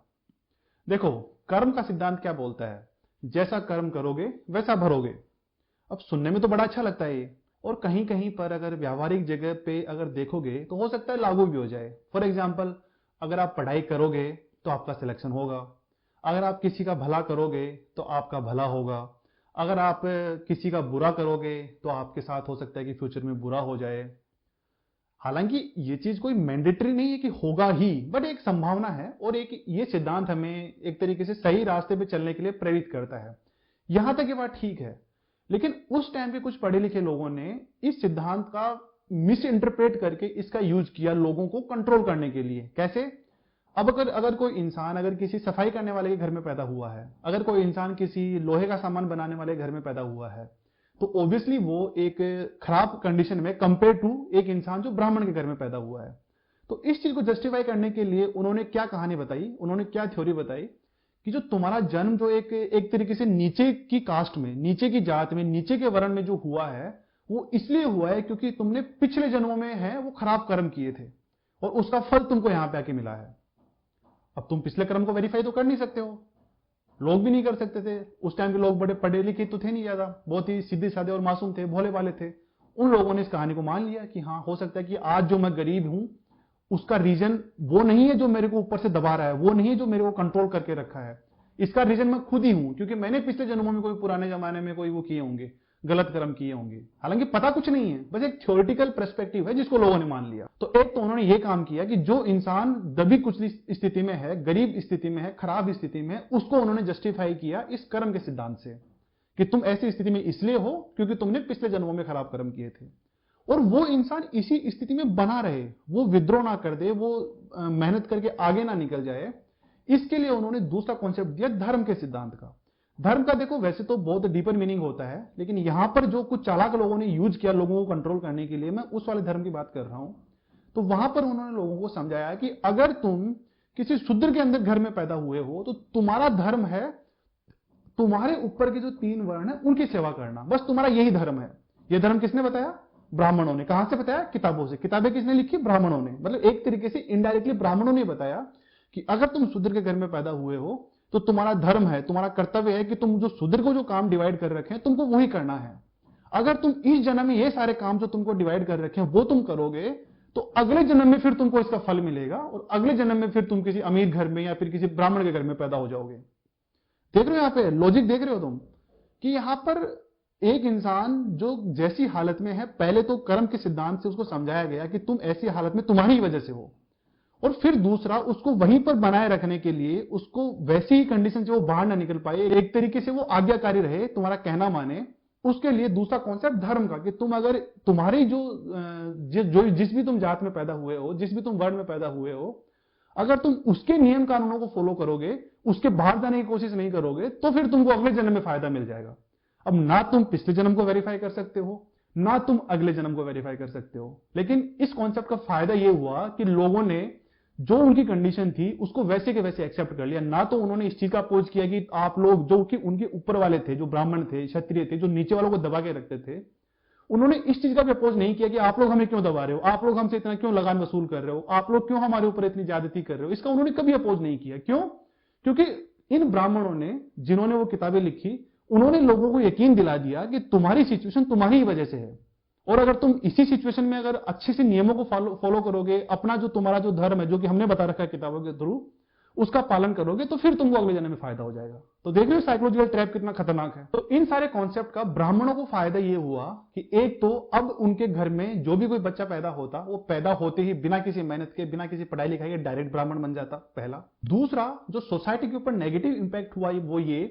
देखो, कर्म का सिद्धांत क्या बोलता है, जैसा कर्म करोगे वैसा भरोगे। अब सुनने में तो बड़ा अच्छा लगता है ये, और कहीं कहीं पर अगर व्यावहारिक जगह पे अगर देखोगे तो हो सकता है लागू भी हो जाए। फॉर एग्जाम्पल, अगर आप पढ़ाई करोगे तो आपका सिलेक्शन होगा, अगर आप किसी का भला करोगे तो आपका भला होगा, अगर आप किसी का बुरा करोगे तो आपके साथ हो सकता है कि फ्यूचर में बुरा हो जाए। हालांकि ये चीज कोई मैंडेटरी नहीं है कि होगा ही, बट एक संभावना है, और एक ये सिद्धांत हमें एक तरीके से सही रास्ते पे चलने के लिए प्रेरित करता है। यहां तक ये बात ठीक है, लेकिन उस टाइम के कुछ पढ़े लिखे लोगों ने इस सिद्धांत का मिस इंटरप्रेट करके इसका यूज किया लोगों को कंट्रोल करने के लिए। कैसे? अब अगर कोई इंसान अगर किसी सफाई करने वाले के घर में पैदा हुआ है, अगर कोई इंसान किसी लोहे का सामान बनाने वाले घर में पैदा हुआ है, तो ऑब्वियसली वो एक खराब कंडीशन में कंपेयर टू एक इंसान जो ब्राह्मण के घर में पैदा हुआ है। तो इस चीज को जस्टिफाई करने के लिए उन्होंने क्या कहानी बताई, उन्होंने क्या थ्योरी बताई कि जो तुम्हारा जन्म जो एक तरीके से नीचे की कास्ट में, नीचे की जात में, नीचे के वर्ण में जो हुआ है, वो इसलिए हुआ है क्योंकि तुमने पिछले जन्मों में है वो खराब कर्म किए थे और उसका फल तुमको यहां पे आके मिला है। अब तुम पिछले कर्म को वेरीफाई तो कर नहीं सकते हो, लोग भी नहीं कर सकते थे। उस टाइम के लोग बड़े पढ़े लिखे तो थे नहीं ज्यादा, बहुत ही सीधे साधे और मासूम थे, भोले वाले थे। उन लोगों ने इस कहानी को मान लिया कि हाँ, हो सकता है कि आज जो मैं गरीब हूं उसका रीजन वो नहीं है जो मेरे को ऊपर से दबा रहा है, वो नहीं है जो मेरे को कंट्रोल करके रखा है। इसका रीजन मैं खुद ही हूं, क्योंकि मैंने पिछले जन्मों में कोई पुराने जमाने में कोई वो किए होंगे, गलत कर्म किए होंगे। हालांकि पता कुछ नहीं है, बस एक थ्योरेटिकल पर्सपेक्टिव है जिसको लोगों ने मान लिया। तो एक तो उन्होंने ये काम किया कि जो इंसान दबी कुचली स्थिति में है, गरीब स्थिति में है, खराब स्थिति में है, उसको उन्होंने जस्टिफाई किया इस कर्म के सिद्धांत से कि तुम ऐसी स्थिति में इसलिए हो क्योंकि तुमने पिछले जन्मों में खराब कर्म किए थे। और वो इंसान इसी स्थिति में बना रहे, वो विद्रोह ना कर दे, वो मेहनत करके आगे ना निकल जाए, इसके लिए उन्होंने दूसरा कॉन्सेप्ट दिया धर्म के सिद्धांत का। धर्म का देखो वैसे तो बहुत डीपर मीनिंग होता है, लेकिन यहां पर जो कुछ चालाक लोगों ने यूज किया लोगों को कंट्रोल करने के लिए, मैं उस वाले धर्म की बात कर रहा हूं। तो वहां पर उन्होंने लोगों को समझाया कि अगर तुम किसी शूद्र के अंदर घर में पैदा हुए हो तो तुम्हारा धर्म है तुम्हारे ऊपर के जो 3 वर्ण है उनकी सेवा करना, बस तुम्हारा यही धर्म है। यह धर्म किसने बताया? ब्राह्मणों ने। कहां से बताया? किताबों से। किताबें किसने लिखी? ब्राह्मणों ने। मतलब एक तरीके से इनडायरेक्टली ब्राह्मणों ने बताया कि अगर तुम शूद्र के घर में पैदा हुए हो तो तुम्हारा धर्म है, तुम्हारा कर्तव्य है कि तुम जो शूद्र को जो काम डिवाइड कर रखे हैं तुमको वही करना है। अगर तुम इस जन्म में ये सारे काम जो तुमको डिवाइड कर रखे हैं वो तुम करोगे तो अगले जन्म में फिर तुमको इसका फल मिलेगा, और अगले जन्म में फिर तुम किसी अमीर घर में या फिर किसी ब्राह्मण के घर में पैदा हो जाओगे। देख रहे हो यहां पे लॉजिक, देख रहे हो तुम कि यहां पर एक इंसान जो जैसी हालत में है, पहले तो कर्म के सिद्धांत से उसको समझाया गया कि तुम ऐसी हालत में तुम्हारी वजह से हो, और फिर दूसरा उसको वहीं पर बनाए रखने के लिए उसको वैसी ही कंडीशन से वो बाहर ना निकल पाए, एक तरीके से वो आज्ञाकारी रहे, तुम्हारा कहना माने, उसके लिए दूसरा कॉन्सेप्ट धर्म का कि तुम अगर तुम्हारी जिस भी तुम जात में पैदा हुए हो, जिस भी तुम वर्ण में पैदा हुए हो, अगर तुम उसके नियम कानूनों को फॉलो करोगे, उसके बाहर जाने की कोशिश नहीं करोगे, तो फिर तुमको अगले जन्म में फायदा मिल जाएगा। अब ना तुम पिछले जन्म को वेरीफाई कर सकते हो, ना तुम अगले जन्म को वेरीफाई कर सकते हो। लेकिन इस कॉन्सेप्ट का फायदा यह हुआ कि लोगों ने जो उनकी कंडीशन थी उसको वैसे के वैसे एक्सेप्ट कर लिया। ना तो उन्होंने इस चीज का अपोज किया कि आप लोग जो कि उनके ऊपर वाले थे, जो ब्राह्मण थे, क्षत्रिय थे, जो नीचे वालों को दबा के रखते थे, उन्होंने इस चीज का भी अपोज नहीं किया कि आप लोग हमें क्यों दबा रहे हो, आप लोग हमसे इतना क्यों लगान वसूल कर रहे हो, आप लोग क्यों हमारे ऊपर इतनी ज्यादती कर रहे हो। इसका उन्होंने कभी अपोज नहीं किया। क्यों? क्योंकि इन ब्राह्मणों ने, जिन्होंने वो किताबें लिखी, उन्होंने लोगों को यकीन दिला दिया कि तुम्हारी सिचुएशन तुम्हारी ही वजह से है, और अगर तुम इसी सिचुएशन में अगर अच्छे से नियमों को फॉलो करोगे, अपना जो तुम्हारा जो धर्म है, जो कि हमने बता रखा है किताबों के थ्रू, उसका पालन करोगे, तो फिर तुमको अगले जन्म में फायदा हो जाएगा। तो देख रहे हो साइकोलॉजिकल ट्रैप कितना खतरनाक है। तो इन सारे कॉन्सेप्ट का ब्राह्मणों को फायदा ये हुआ कि एक तो अब उनके घर में जो भी कोई बच्चा पैदा होता, वो पैदा होते ही बिना किसी मेहनत के, बिना किसी पढ़ाई लिखाई के डायरेक्ट ब्राह्मण बन जाता, पहला। दूसरा जो सोसाइटी के ऊपर नेगेटिव इंपैक्ट हुआ वो ये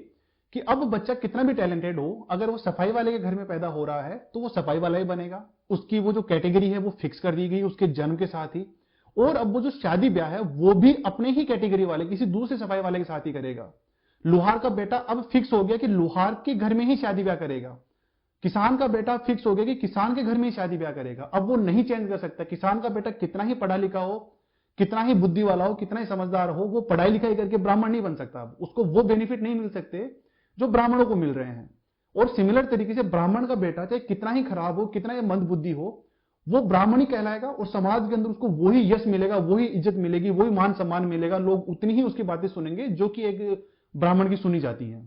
कि अब बच्चा कितना भी टैलेंटेड हो, अगर वो सफाई वाले के घर में पैदा हो रहा है तो वो सफाई वाला ही बनेगा। उसकी वो जो कैटेगरी है वो फिक्स कर दी गई उसके जन्म के साथ ही। और अब वो जो शादी ब्याह है वो भी अपने ही कैटेगरी वाले, किसी दूसरे सफाई वाले के साथ ही करेगा। लोहार का बेटा अब फिक्स हो गया कि लोहार के घर में ही शादी ब्याह करेगा। किसान का बेटा फिक्स हो गया कि किसान के घर में ही शादी ब्याह करेगा। अब वो नहीं चेंज कर सकता। किसान का बेटा कितना ही पढ़ा लिखा हो, कितना ही बुद्धि वाला हो, कितना ही समझदार हो, वो पढ़ाई लिखाई करके ब्राह्मण नहीं बन सकता। अब उसको वो बेनिफिट नहीं मिल सकते जो ब्राह्मणों को मिल रहे हैं। और सिमिलर तरीके से ब्राह्मण का बेटा चाहे कितना ही खराब हो, कितना ही मंद बुद्धि हो, वो ब्राह्मण ही कहलाएगा, और समाज के अंदर उसको वही यश मिलेगा, वही इज्जत मिलेगी, वही मान सम्मान मिलेगा। लोग उतनी ही उसकी बातें सुनेंगे जो कि एक ब्राह्मण की सुनी जाती है।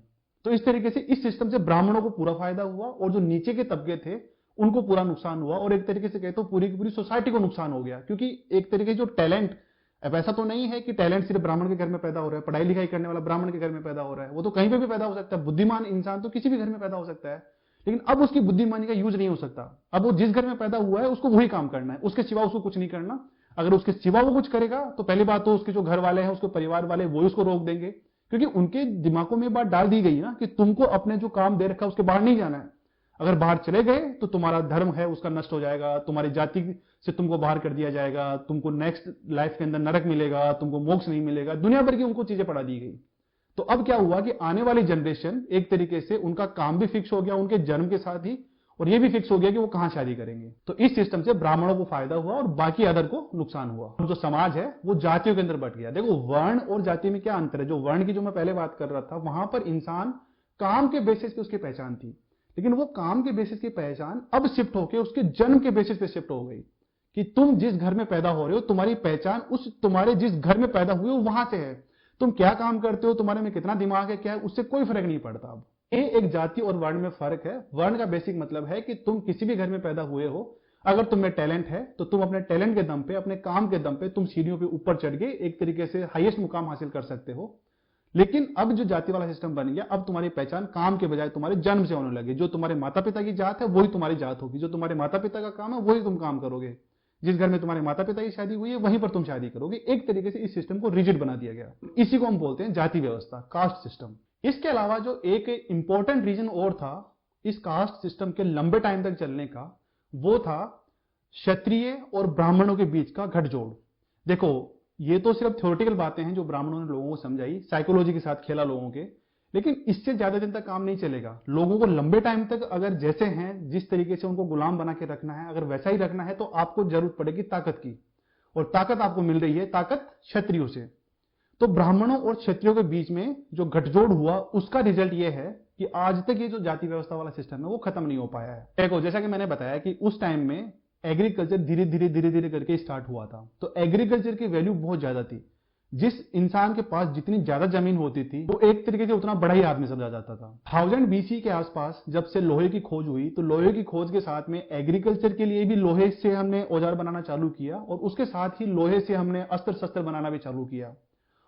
तो इस तरीके से इस सिस्टम से ब्राह्मणों को पूरा फायदा हुआ, और जो नीचे के तबके थे उनको पूरा नुकसान हुआ, और एक तरीके से कहते हो पूरी की पूरी सोसाइटी को नुकसान हो गया। क्योंकि एक तरीके जो टैलेंट, अब ऐसा तो नहीं है कि टैलेंट सिर्फ ब्राह्मण के घर में पैदा हो रहा है, पढ़ाई लिखाई करने वाला ब्राह्मण के घर में पैदा हो रहा है, वो तो कहीं पे भी पैदा हो सकता है। बुद्धिमान इंसान तो किसी भी घर में पैदा हो सकता है, लेकिन अब उसकी बुद्धिमानी का यूज नहीं हो सकता। अब वो जिस घर में पैदा हुआ है उसको वही काम करना है, उसके सिवा उसको कुछ नहीं करना। अगर उसके सिवा वो कुछ करेगा तो पहली बात तो उसके जो घर वाले हैं, उसके परिवार वाले, वो उसको रोक देंगे, क्योंकि उनके दिमागों में बात डाल दी गई ना कि तुमको अपने जो काम दे रखा है उसके बाहर नहीं जाना है। अगर बाहर चले गए तो तुम्हारा धर्म है उसका नष्ट हो जाएगा, तुम्हारी जाति से तुमको बाहर कर दिया जाएगा, तुमको नेक्स्ट लाइफ के अंदर नरक मिलेगा, तुमको मोक्ष नहीं मिलेगा, दुनिया भर की उनको चीजें पढ़ा दी गई। तो अब क्या हुआ कि आने वाली जनरेशन एक तरीके से उनका काम भी फिक्स हो गया उनके जन्म के साथ ही, और ये भी फिक्स हो गया कि वो कहां शादी करेंगे। तो इस सिस्टम से ब्राह्मणों को फायदा हुआ और बाकी अदर को नुकसान हुआ। जो समाज है वो जातियों के अंदर बट गया। देखो वर्ण और जाति में क्या अंतर है। जो वर्ण की जो मैं पहले बात कर रहा था, वहां पर इंसान काम के बेसिस पे उसकी पहचान थी, लेकिन वो काम के बेसिस की पहचान अब शिफ्ट होकर उसके जन्म के बेसिस पे शिफ्ट हो गई कि तुम जिस घर में पैदा हो रहे हो, तुम्हारी पहचान उस तुम्हारे जिस घर में पैदा हुए हो वहां से है। तुम क्या काम करते हो, तुम्हारे में कितना दिमाग है, क्या है, उससे कोई फर्क नहीं पड़ता। अब ये एक जाति और वर्ण में फर्क है। वर्ण का बेसिक मतलब है कि तुम किसी भी घर में पैदा हुए हो, अगर तुम में टैलेंट है तो तुम अपने टैलेंट के दम पे, अपने काम के दम पे तुम सीढ़ियों पे ऊपर चढ़ के एक तरीके से हाईएस्ट मुकाम हासिल कर सकते हो। लेकिन अब जो जाति वाला सिस्टम बन गया, अब तुम्हारी पहचान काम के बजाय तुम्हारे जन्म से होने लगी। जो तुम्हारे माता पिता की जात है वही तुम्हारी जात होगी, जो तुम्हारे माता पिता का काम है वही तुम काम करोगे, जिस घर में तुम्हारे माता पिता की शादी हुई है वहीं पर तुम शादी करोगे। एक तरीके से इस सिस्टम को रिजिड बना दिया गया। इसी को हम बोलते हैं जाति व्यवस्था, कास्ट सिस्टम। इसके अलावा जो एक इंपॉर्टेंट रीजन और था इस कास्ट सिस्टम के लंबे टाइम तक चलने का, वो था क्षत्रिय और ब्राह्मणों के बीच का गठजोड़। देखो, ये तो सिर्फ थ्योरेटिकल बातें हैं जो ब्राह्मणों ने लोगों को समझाई, साइकोलॉजी के साथ खेला लोगों के, लेकिन इससे ज्यादा दिन तक काम नहीं चलेगा। लोगों को लंबे टाइम तक अगर जैसे हैं, जिस तरीके से उनको गुलाम बना के रखना है, अगर वैसा ही रखना है तो आपको जरूरत पड़ेगी ताकत की, और ताकत आपको मिल रही है ताकत क्षत्रियों से। तो ब्राह्मणों और क्षत्रियों के बीच में जो गठजोड़ हुआ उसका रिजल्ट ये है कि आज तक ये जो जाति व्यवस्था वाला सिस्टम है वो खत्म नहीं हो पाया है। देखो, जैसा कि मैंने बताया कि उस टाइम में एग्रीकल्चर धीरे धीरे करके स्टार्ट हुआ था, तो एग्रीकल्चर की वैल्यू बहुत ज्यादा थी। जिस इंसान के पास जितनी ज्यादा जमीन होती थी वो एक तरीके से उतना बड़ा ही आदमी समझा जाता था। 1000 BC के आसपास जब से लोहे की खोज हुई, तो लोहे की खोज के साथ में एग्रीकल्चर के लिए भी लोहे से हमने औजार बनाना चालू किया, और उसके साथ ही लोहे से हमने अस्त्र शस्त्र बनाना भी चालू किया।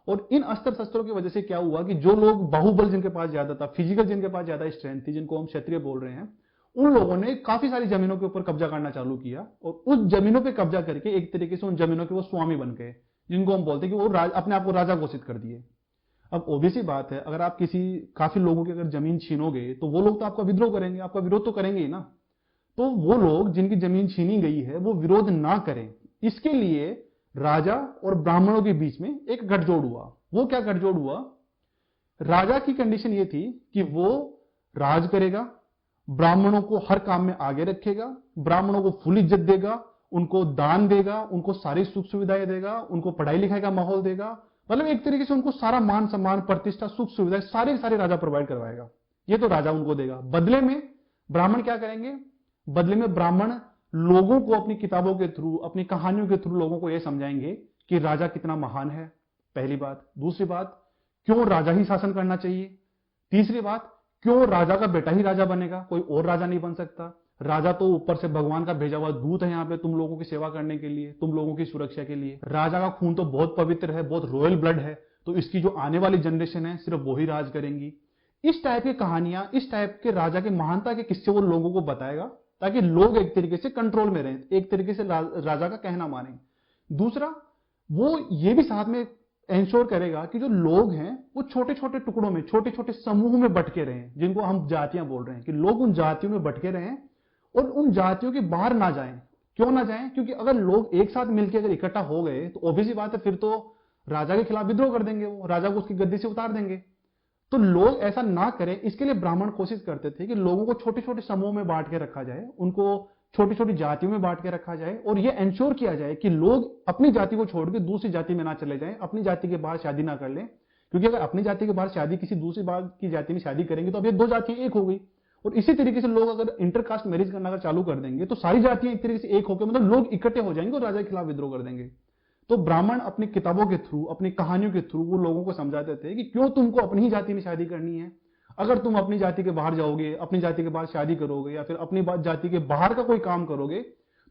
और इन अस्त्र शस्त्रों की वजह से क्या हुआ कि जो लोग बाहुबल जिनके पास ज्यादा था, फिजिकल जिनके पास ज्यादा स्ट्रेंथ थी, जिनको हम क्षत्रिय बोल रहे हैं, उन लोगों ने काफी सारी जमीनों के ऊपर कब्जा करना चालू किया, और उस जमीनों पे कब्जा करके एक तरीके से उन जमीनों के वो स्वामी बन गए, जिनको हम बोलते हैं कि वो अपने आप को राजा घोषित कर दिए। अब ओबीसी बात है, अगर आप किसी काफी लोगों की अगर जमीन छीनोगे तो वो लोग तो आपका विद्रोह करेंगे, आपका विरोध तो करेंगे ही ना। तो वो लोग जिनकी जमीन छीनी गई है वो विरोध ना करें, इसके लिए राजा और ब्राह्मणों के बीच में एक गठजोड़ हुआ। वो क्या गठजोड़ हुआ? राजा की कंडीशन ये थी कि वो राज करेगा, ब्राह्मणों को हर काम में आगे रखेगा, ब्राह्मणों को फुल इज्जत देगा, उनको दान देगा, उनको सारी सुख सुविधाएं देगा, उनको पढ़ाई लिखाई का माहौल देगा, मतलब एक तरीके से उनको सारा मान सम्मान, प्रतिष्ठा, सुख सुविधाएं सारे राजा प्रोवाइड करवाएगा। ये तो राजा उनको देगा। बदले में ब्राह्मण क्या करेंगे? बदले में ब्राह्मण लोगों को अपनी किताबों के थ्रू, अपनी कहानियों के थ्रू लोगों को यह समझाएंगे कि राजा कितना महान है, पहली बात। दूसरी बात, क्यों राजा ही शासन करना चाहिए। तीसरी बात, क्यों राजा का बेटा ही राजा बनेगा, कोई और राजा नहीं बन सकता। राजा तो ऊपर से भगवान का भेजा हुआ दूत है यहाँ पे तुम लोगों की सेवा करने के लिए, तुम लोगों की सुरक्षा के लिए। राजा का खून तो बहुत पवित्र है, बहुत रॉयल ब्लड है, तो इसकी जो आने वाली जनरेशन है सिर्फ वो ही राज करेंगी। इस टाइप की कहानियां, इस टाइप के राजा की महानता के किस्से वो लोगों को बताएगा, ताकि लोग एक तरीके से कंट्रोल में रहें, एक तरीके से राजा का कहना माने। दूसरा, वो ये भी साथ में इंश्योर करेगा कि जो लोग हैं वो छोटे छोटे टुकड़ों में, छोटे छोटे समूह में बटके रहें, जिनको हम जातियां बोल रहे हैं, कि लोग उन जातियों में बटके रहें और उन जातियों के बाहर ना जाएं। क्यों ना जाएं? क्योंकि अगर लोग एक साथ मिलकर अगर इकट्ठा हो गए तो ऑब्वियसली बात है, फिर तो राजा के खिलाफ विद्रोह कर देंगे, वो राजा को उसकी गद्दी से उतार देंगे। तो लोग ऐसा ना करें, इसके लिए ब्राह्मण कोशिश करते थे कि लोगों को छोटे छोटे समूह में बांट के रखा जाए, उनको छोटी छोटी जातियों में बांट के रखा जाए, और यह इंश्योर किया जाए कि लोग अपनी जाति को छोड़ के दूसरी जाति में ना चले जाएं, अपनी जाति के बाहर शादी ना कर लें। क्योंकि अगर अपनी जाति के बाहर शादी किसी दूसरी बात की जाति में शादी करेंगे तो अब ये दो जातियां एक हो गई। और इसी तरीके से लोग अगर इंटरकास्ट मैरिज करना अगर चालू कर देंगे तो सारी जातियां एक तरीके से एक होकर, मतलब लोग इकट्ठे हो जाएंगे और राजा के खिलाफ विद्रोह कर देंगे। तो ब्राह्मण अपनी किताबों के थ्रू, अपनी कहानियों के थ्रू वो लोगों को समझाते थे कि क्यों तुमको अपनी ही जाति में शादी करनी है। अगर तुम अपनी जाति के बाहर जाओगे, अपनी जाति के बाहर शादी करोगे, या फिर अपनी जाति के बाहर का कोई काम करोगे,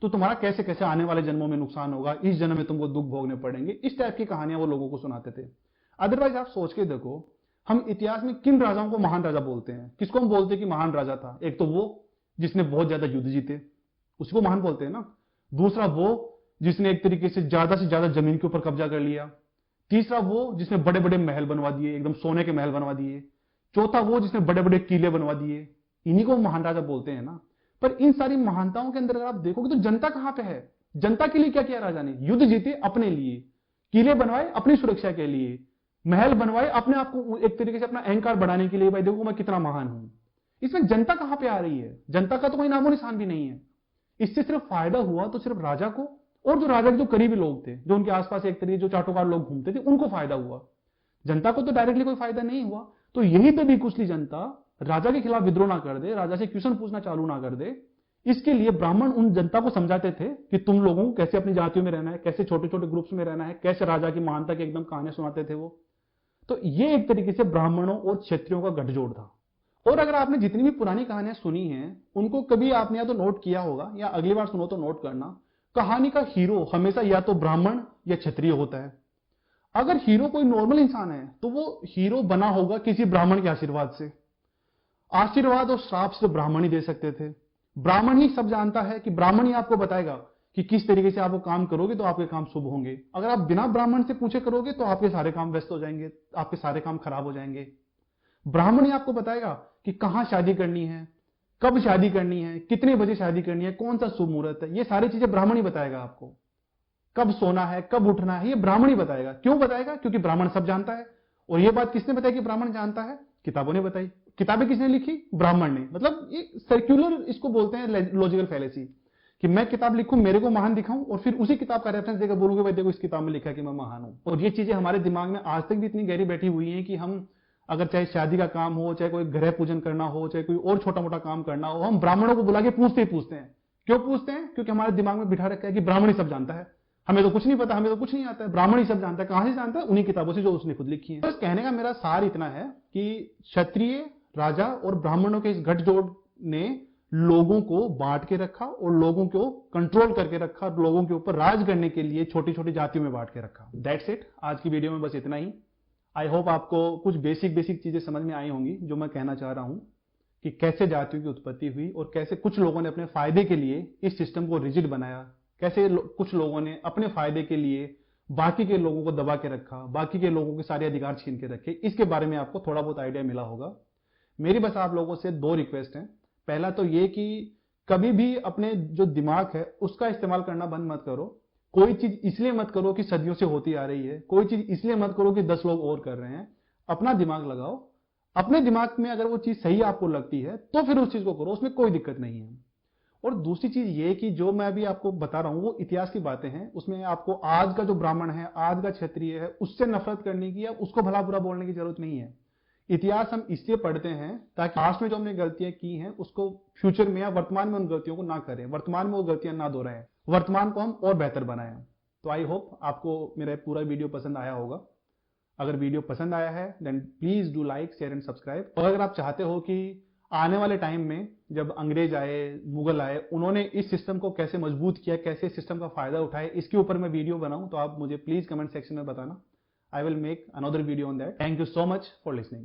तो तुम्हारा कैसे कैसे आने वाले जन्मों में नुकसान होगा, इस जन्म में तुमको दुख भोगने पड़ेंगे। इस टाइप की कहानियां वो लोगों को सुनाते थे। अदरवाइज आप सोच के देखो, हम इतिहास में किन राजाओं को महान राजा बोलते हैं? किसको हम बोलते हैं कि महान राजा था? एक तो वो जिसने बहुत ज्यादा युद्ध जीते, उसको महान बोलते हैं ना। दूसरा वो जिसने एक तरीके से ज्यादा जमीन के ऊपर कब्जा कर लिया। तीसरा वो जिसने बड़े बड़े महल बनवा दिए, एकदम सोने के महल बनवा दिए। चौथा वो जिसने बड़े बड़े किले बनवा दिए। इन्हीं को महान राजा बोलते हैं ना। पर इन सारी महानताओं के अंदर अगर आप देखोगे तो जनता कहां पे है? जनता के लिए क्या किया राजा ने? युद्ध जीते अपने लिए, किले बनवाए अपनी सुरक्षा के लिए, महल बनवाए अपने आप को एक तरीके से अपना अहंकार बढ़ाने के लिए, भाई देखो मैं कितना महान हूं। इसमें जनता कहां पे आ रही है? जनता का तो कोई नामो निशान भी नहीं है। इससे सिर्फ फायदा हुआ तो सिर्फ राजा को, और जो राजा के जो करीबी लोग थे, जो उनके आसपास एक तरीके जो चाटोकार लोग घूमते थे, उनको फायदा हुआ। जनता को तो डायरेक्टली कोई फायदा नहीं हुआ। तो यही दबी कुचली जनता राजा के खिलाफ विद्रोह ना कर दे, राजा से क्वेश्चन पूछना चालू ना कर दे, इसके लिए ब्राह्मण उन जनता को समझाते थे कि तुम लोगों को कैसे अपनी जातियों में रहना है, कैसे छोटे छोटे ग्रुप्स में रहना है, कैसे राजा की महानता की एकदम कहानियां सुनाते थे वो। तो ये एक तरीके से ब्राह्मणों और क्षत्रियों का गठजोड़ था। और अगर आपने जितनी भी पुरानी कहानियां सुनी हैं उनको कभी आपने या तो नोट किया होगा या अगली बार सुनो तो नोट करना, कहानी का हीरो हमेशा या तो ब्राह्मण या क्षत्रिय होता है। अगर हीरो कोई नॉर्मल इंसान है तो वो हीरो बना होगा किसी ब्राह्मण के आशीर्वाद से। आशीर्वाद और श्राप सिर्फ ब्राह्मण ही दे सकते थे। ब्राह्मण ही सब जानता है कि ब्राह्मण ही आपको बताएगा कि किस तरीके से आप वो काम करोगे तो आपके काम शुभ होंगे। अगर आप बिना ब्राह्मण से पूछे करोगे तो आपके सारे काम व्यस्त हो जाएंगे, आपके सारे काम खराब हो जाएंगे। ब्राह्मण ही आपको बताएगा कि कहां शादी करनी है, कब शादी करनी है, कितने बजे शादी करनी है, कौन सा शुभ मुहूर्त है, ये सारी चीजें ब्राह्मण ही बताएगा आपको। कब सोना है, कब उठना है, ये ब्राह्मण ही बताएगा। क्यों बताएगा? क्योंकि ब्राह्मण सब जानता है। और ये बात किसने बताई कि ब्राह्मण जानता है? किताबों ने बताई। किताबें किसने लिखी? ब्राह्मण ने। मतलब ये सर्क्युलर इसको बोलते हैं लॉजिकल फैलेसी, कि मैं किताब लिखूं, मेरे को महान दिखाऊं और फिर उसी किताब का रेफरेंस देकर बोलूंगा भाई देखो इस किताब में लिखा है कि मैं महान हूं। और ये चीजें हमारे दिमाग में आज तक भी इतनी गहरी बैठी हुई हैं कि हम अगर चाहे शादी का काम हो, चाहे कोई ग्रह पूजन करना हो, चाहे कोई और छोटा मोटा काम करना हो, हम ब्राह्मणों को बुला के पूछते ही पूछते हैं। क्यों पूछते हैं? क्योंकि हमारे दिमाग में बिठा रखा है कि ब्राह्मण ही सब जानता है, हमें तो कुछ नहीं पता, हमें तो कुछ नहीं आता है, ब्राह्मण ही सब जानता है। कहां से जानता है? उन्हीं किताबों से जो उसने खुद लिखी है। बस कहने का मेरा सार इतना है कि क्षत्रिय राजा और ब्राह्मणों के इस गठजोड़ ने लोगों को बांट के रखा और लोगों को कंट्रोल करके रखा, लोगों के ऊपर राज करने के लिए छोटी छोटी जातियों में बांट के रखा। That's it. आज की वीडियो में बस इतना ही। आई होप आपको कुछ बेसिक चीजें समझ में आई होंगी जो मैं कहना चाह रहा हूं कि कैसे जातियों की उत्पत्ति हुई और कैसे कुछ लोगों ने अपने फायदे के लिए इस सिस्टम को रिजिड बनाया, कैसे कुछ लोगों ने अपने फायदे के लिए बाकी के लोगों को दबा के रखा, बाकी के लोगों के सारे अधिकार छीन के रखे। इसके बारे में आपको थोड़ा बहुत आइडिया मिला होगा। मेरी बस आप लोगों से दो रिक्वेस्ट हैं। पहला तो ये कि कभी भी अपने जो दिमाग है उसका इस्तेमाल करना बंद मत करो। कोई चीज इसलिए मत करो कि सदियों से होती आ रही है, कोई चीज इसलिए मत करो कि 10 लोग और कर रहे हैं। अपना दिमाग लगाओ। अपने दिमाग में अगर वो चीज सही आपको लगती है तो फिर उस चीज को करो, उसमें कोई दिक्कत नहीं है। और दूसरी चीज ये कि जो मैं अभी आपको बता रहा हूं वो इतिहास की बातें हैं, उसमें आपको आज का जो ब्राह्मण है, आज का क्षत्रिय है, उससे नफरत करने की या उसको भला बुरा बोलने की जरूरत नहीं है। इतिहास हम इसलिए पढ़ते हैं ताकि पास्ट में जो हमने गलतियां की हैं उसको फ्यूचर में या वर्तमान में उन गलतियों को ना करें, वर्तमान में वो गलतियां ना दोहराएं, वर्तमान को हम और बेहतर बनाएं। तो आई होप आपको मेरा पूरा वीडियो पसंद आया होगा। अगर वीडियो पसंद आया है then please do like, share and subscribe. और अगर आप चाहते हो कि आने वाले टाइम में जब अंग्रेज आए, मुगल आए, उन्होंने इस सिस्टम को कैसे मजबूत किया, कैसे इस सिस्टम का फायदा उठाए, इसके ऊपर मैं वीडियो बनाऊं तो आप मुझे प्लीज कमेंट सेक्शन में बताना। I will make another video on that. Thank you so much for listening.